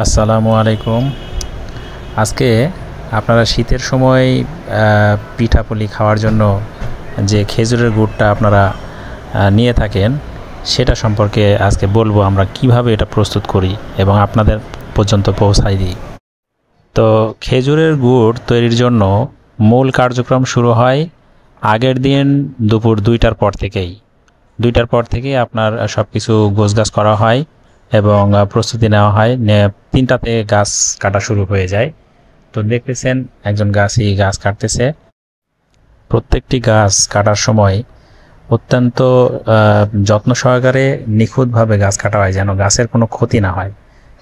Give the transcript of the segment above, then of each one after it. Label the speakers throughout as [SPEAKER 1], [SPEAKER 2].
[SPEAKER 1] আসসালামু আলাইকুম। আজকে আপনারা শীতের সময় পিঠাপুলি খাওয়ার জন্য যে খেজুরের গুড়টা আপনারা নিয়ে থাকেন সেটা সম্পর্কে আজকে বলবো আমরা কিভাবে এটা প্রস্তুত করি এবং আপনাদের পর্যন্ত পৌঁছাই দিই। তো খেজুরের গুড় তৈরির জন্য মূল কার্যক্রম শুরু হয় আগের দিন দুপুর 2টার পর থেকেই আপনার সব কিছু গোছগাছ করা হয় এবং প্রস্তুতি নেওয়া হয়। 3টাতে গাছ কাটা শুরু হয়ে যায়। তো দেখতেছেন একজন গাছ কাটতেছে। প্রত্যেকটি গাছ কাটার সময় অত্যন্ত যত্ন সহকারে নিখুঁতভাবে গাছ কাটা হয় যেন গাছের কোনো ক্ষতি না হয়,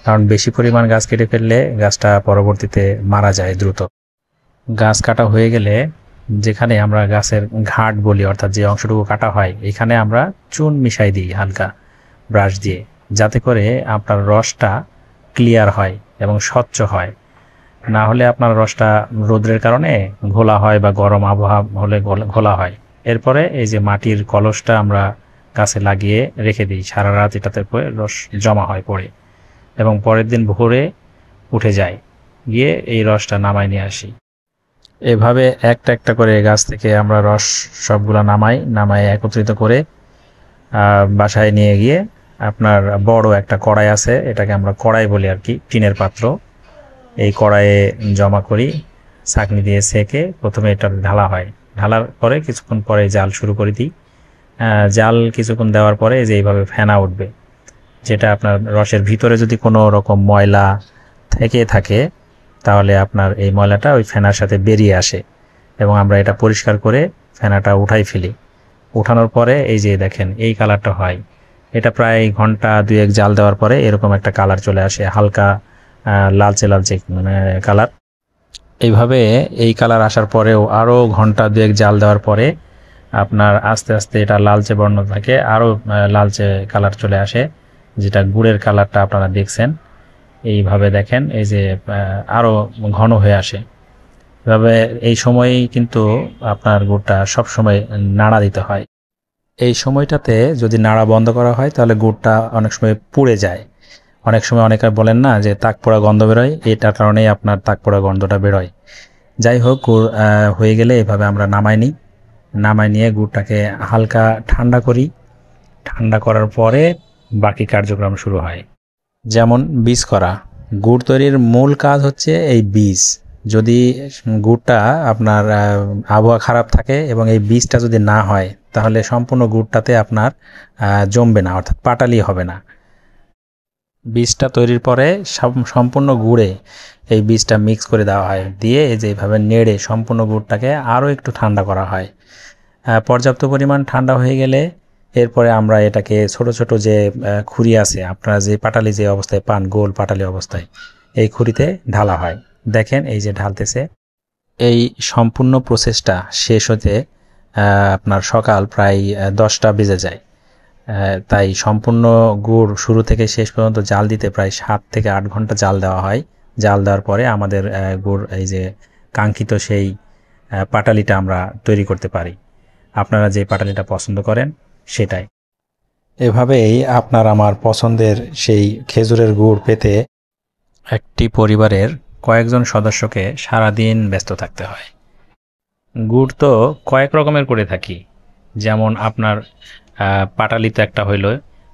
[SPEAKER 1] কারণ বেশি পরিমাণ গাছ কেটে ফেললে গাছটা পরবর্তীতে মারা যায় দ্রুত। গাছ কাটা হয়ে গেলে যেখানে আমরা গাছের ঘাট বলি, অর্থাৎ যে অংশটুকু কাটা হয়, এখানে আমরা চুন মিশাই দিই হালকা ব্রাশ দিয়ে, যাতে করে আপনার রসটা ক্লিয়ার হয় এবং স্বচ্ছ হয়। না হলে আপনার রসটা রোদ্রের কারণে ঘোলা হয় বা গরম আবহাওয়া হলে ঘোলা হয়। এরপরে এই যে মাটির কলসটা আমরা গাছে লাগিয়ে রেখে দিই, সারা রাত এটাতে রস জমা হয় পড়ে, এবং পরের দিন ভোরে উঠে যায়, গিয়ে এই রসটা নামায় নিয়ে আসি। এভাবে একটা একটা করে গাছ থেকে আমরা রস সবগুলো নামায় একত্রিত করে বাসায় নিয়ে গিয়ে আপনার বড় একটা কড়াই আছে, এটাকে আমরা কড়াই বলি আর কি, টিনের পাত্র। এই কড়াইয়ে জমা করি, ছাঁকনি দিয়ে সেকে প্রথমে এটা ঢালা হয়। ঢালার পরে কিছুক্ষণ পরে জাল শুরু করে দিই। জাল কিছুক্ষণ দেওয়ার পরে যে এইভাবে ফেনা উঠবে, যেটা আপনার রসের ভিতরে যদি কোনো রকম ময়লা থেকে থাকে তাহলে আপনার এই ময়লাটা ওই ফেনার সাথে বেরিয়ে আসে এবং আমরা এটা পরিষ্কার করে ফেনাটা উঠাই ফেলি। উঠানোর পরে এই যে দেখেন এই কালারটা হয়। এটা প্রায় ঘন্টা 2-1 জাল দেওয়ার পরে এরকম একটা কালার চলে আসে, হালকা লালচে কালার। এইভাবে এই কালার আসার পরেও আরও ঘন্টা 2-1 জাল দেওয়ার পরে আপনার আস্তে আস্তে এটা লালচে বর্ণ থাকে, আরও লালচে কালার চলে আসে, যেটা গুড়ের কালারটা আপনারা দেখছেন। এইভাবে দেখেন এই যে আরও ঘন হয়ে আসে। এভাবে এই সময়েই কিন্তু আপনার গুড়টা সবসময় নাড়া দিতে হয়। এই সময়টাতে যদি নাড়া বন্ধ করা হয় তাহলে গুড়টা অনেক সময় পুড়ে যায়। অনেক সময় অনেকে বলেন না যে তাক পোড়া গন্ধ বেরোয়, এটার কারণেই আপনার তাক পোড়া গন্ধটা বেরোয়। যাই হোক, গুড় হয়ে গেলে এভাবে আমরা নামাই নিয়ে গুড়টাকে হালকা ঠান্ডা করি। ঠান্ডা করার পরে বাকি কার্যক্রম শুরু হয়, যেমন বীজ করা। গুড় তৈরির মূল কাজ হচ্ছে এই বীজ। যদি গুড়টা আপনার আবহাওয়া খারাপ থাকে এবং এই বীজটা যদি না হয় তাহলে সম্পূর্ণ গুড়টাতে আপনার জমবে না, অর্থাৎ পাটালি হবে না। বীজটা তৈরির পরে সম্পূর্ণ গুড়ে এই বীজটা মিক্স করে দেওয়া হয়, দিয়ে এই যে এইভাবে নেড়ে সম্পূর্ণ গুড়টাকে আরও একটু ঠান্ডা করা হয়। পর্যাপ্ত পরিমাণ ঠান্ডা হয়ে গেলে এরপরে আমরা এটাকে ছোট ছোট যে খুরি আছে, আপনারা যে পাটালি যে অবস্থায় পান, গোল পাটালি অবস্থায়, এই খুরিতে ঢালা হয়। দেখেন এই যে ঢালতেছে। এই সম্পূর্ণ প্রসেসটা শেষ হতে আপনার সকাল প্রায় 10টা বেজে যায়। তাই সম্পূর্ণ গুড় শুরু থেকে শেষ পর্যন্ত জাল দিতে প্রায় 7 থেকে 8 ঘন্টা জাল দেওয়া হয়। জাল দেওয়ার পরে আমাদের গুড় এই যে কাঙ্ক্ষিত সেই পাটালিটা আমরা তৈরি করতে পারি। আপনারা যে পাটালিটা পছন্দ করেন সেটাই। এভাবেই আপনার আমার পছন্দের সেই খেজুরের গুড় পেতে একটি পরিবারের কয়েকজন সদস্যকে সারাদিন ব্যস্ত থাকতে হয়। গুড় তো কয়েক রকমের করে থাকি, যেমন আপনার পাটালিতে একটা হইল,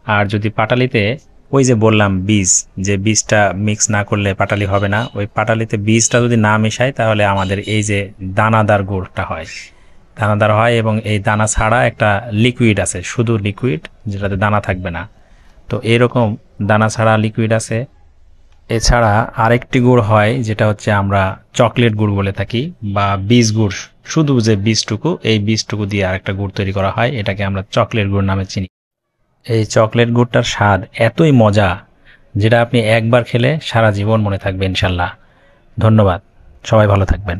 [SPEAKER 1] আর যদি পাটালিতে ওই যে বললাম বীজ, যে বীজটা মিক্স না করলে পাটালি হবে না, ওই পাটালিতে বীজটা যদি না মেশায় তাহলে আমাদের এই যে দানাদার গুড়টা হয়, দানাদার হয়। এবং এই দানা ছাড়া একটা লিকুইড আছে, শুধু লিকুইড, যেটাতে দানা থাকবে না। তো এরকম দানা ছাড়া লিকুইড আছে। এছাড়া আরেকটি গুড় হয় যেটা হচ্ছে আমরা চকলেট গুড় বলে থাকি, বা বীজ গুড়, শুধু যে বীজটুকু, এই বীজটুকু দিয়ে আরেকটা গুড় তৈরি করা হয়, এটাকে আমরা চকলেট গুড় নামে চিনি। এই চকলেট গুড়টার স্বাদ এতই মজা, যেটা আপনি একবার খেলে সারা জীবন মনে থাকবে ইনশাল্লাহ। ধন্যবাদ, সবাই ভালো থাকবেন।